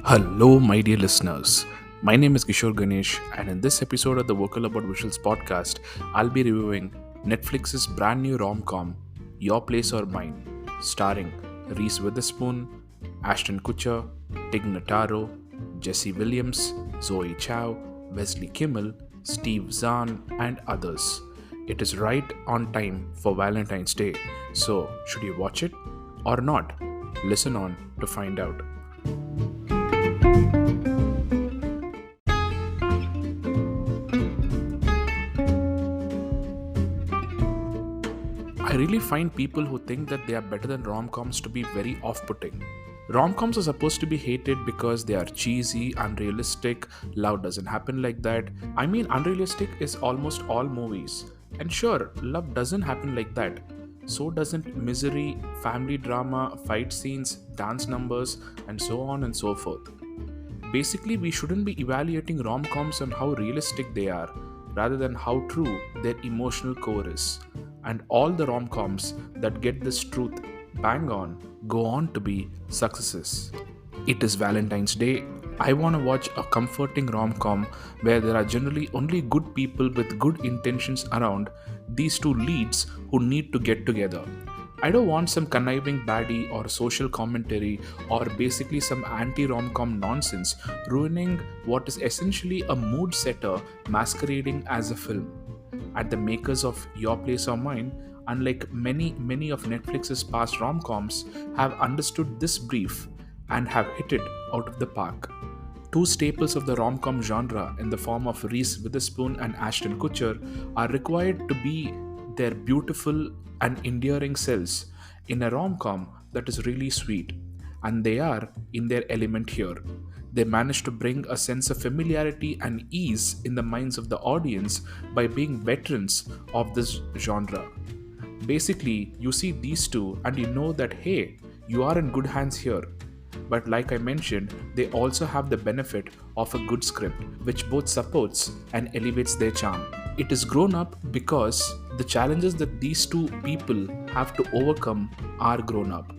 Hello, my dear listeners. My name is Kishore Ganesh, and in this episode of the Vocal About Visuals podcast, I'll be reviewing Netflix's brand new rom-com, Your Place or Mine, starring Reese Witherspoon, Ashton Kutcher, Tig Nataro, Jesse Williams, Zoe Chao, Wesley Kimmel, Steve Zahn, and others. It is right on time for Valentine's Day, so should you watch it or not? Listen on to find out. I really find people who think that they are better than rom-coms to be very off-putting. Rom-coms are supposed to be hated because they are cheesy, unrealistic, love doesn't happen like that. I mean, unrealistic is almost all movies. And sure, love doesn't happen like that. So doesn't misery, family drama, fight scenes, dance numbers, and so on and so forth. Basically, we shouldn't be evaluating rom-coms on how realistic they are, rather than how true their emotional core is. And all the rom-coms that get this truth bang on go on to be successes. It is Valentine's Day. I want to watch a comforting rom-com where there are generally only good people with good intentions around these two leads who need to get together. I don't want some conniving baddie or social commentary or basically some anti-rom-com nonsense ruining what is essentially a mood setter masquerading as a film. At the makers of Your Place or Mine, unlike many of Netflix's past rom-coms, have understood this brief and have hit it out of the park. Two staples of the rom-com genre in the form of Reese Witherspoon and Ashton Kutcher are required to be their beautiful and endearing selves in a rom-com that is really sweet, and they are in their element here. They manage to bring a sense of familiarity and ease in the minds of the audience by being veterans of this genre. Basically, you see these two and you know that hey, you are in good hands here. But like I mentioned, they also have the benefit of a good script, which both supports and elevates their charm. It is grown up because the challenges that these two people have to overcome are grown up.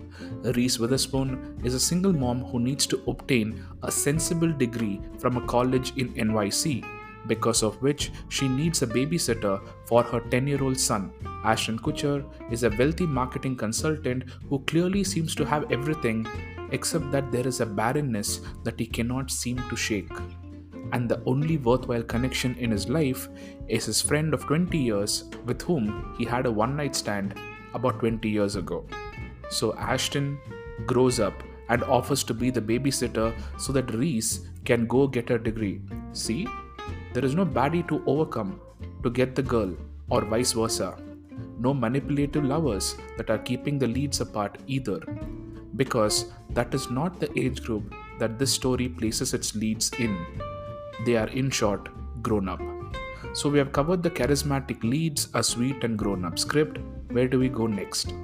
Reese Witherspoon is a single mom who needs to obtain a sensible degree from a college in NYC, because of which she needs a babysitter for her 10-year-old son. Ashton Kutcher is a wealthy marketing consultant who clearly seems to have everything except that there is a barrenness that he cannot seem to shake. And the only worthwhile connection in his life is his friend of 20 years with whom he had a one-night stand about 20 years ago. So Ashton grows up and offers to be the babysitter so that Reese can go get her degree. See? There is no baddie to overcome to get the girl, or vice versa. No manipulative lovers that are keeping the leads apart either, because that is not the age group that this story places its leads in. They are, in short, grown up. So we have covered the charismatic leads, a sweet and grown up script. Where do we go next?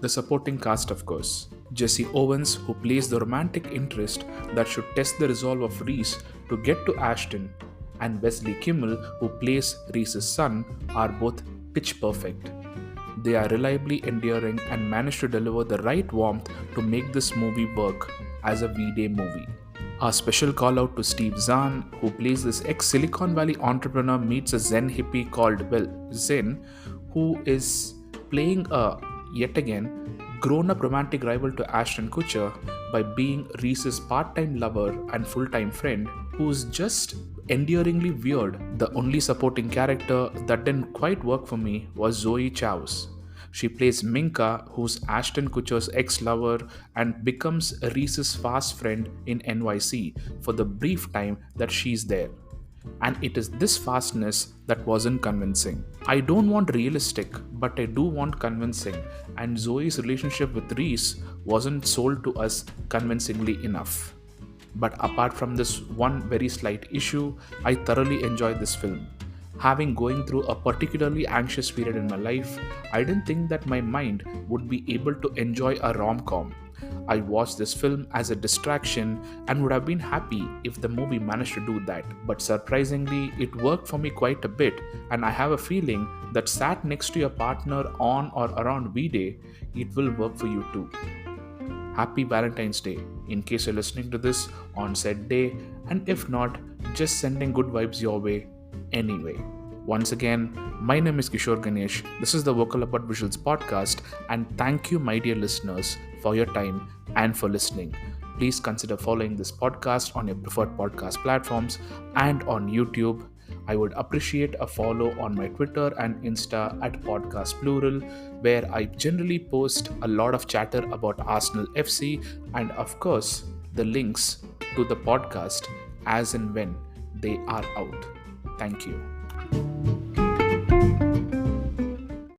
The supporting cast, of course. Jesse Owens, who plays the romantic interest that should test the resolve of Reese to get to Ashton, and Wesley Kimmel, who plays Reese's son, are both pitch perfect. They are reliably endearing and manage to deliver the right warmth to make this movie work as a V-Day movie. A special call out to Steve Zahn, who plays this ex-Silicon Valley entrepreneur meets a Zen hippie called Zen, who is playing a, yet again, grown-up romantic rival to Ashton Kutcher by being Reese's part-time lover and full-time friend, who's just endearingly weird. The only supporting character that didn't quite work for me was Zoe Chao. She plays Minka, who's Ashton Kutcher's ex-lover and becomes Reese's fast friend in NYC for the brief time that she's there. And it is this fastness that wasn't convincing. I don't want realistic, but I do want convincing, and Zoe's relationship with Reese wasn't sold to us convincingly enough. But apart from this one very slight issue, I thoroughly enjoyed this film. Having going through a particularly anxious period in my life, I didn't think that my mind would be able to enjoy a rom-com. I watched this film as a distraction and would have been happy if the movie managed to do that. But surprisingly, it worked for me quite a bit, and I have a feeling that sat next to your partner on or around V-Day, it will work for you too. Happy Valentine's Day in case you're listening to this on said day, and if not, just sending good vibes your way anyway. Once again, my name is Kishore Ganesh. This is the Vocal About Visuals podcast, and thank you, my dear listeners, for your time and for listening. Please consider following this podcast on your preferred podcast platforms and on YouTube. I would appreciate a follow on my Twitter and Insta at Podcast Plural, where I generally post a lot of chatter about Arsenal FC and, of course, the links to the podcast as and when they are out. Thank you.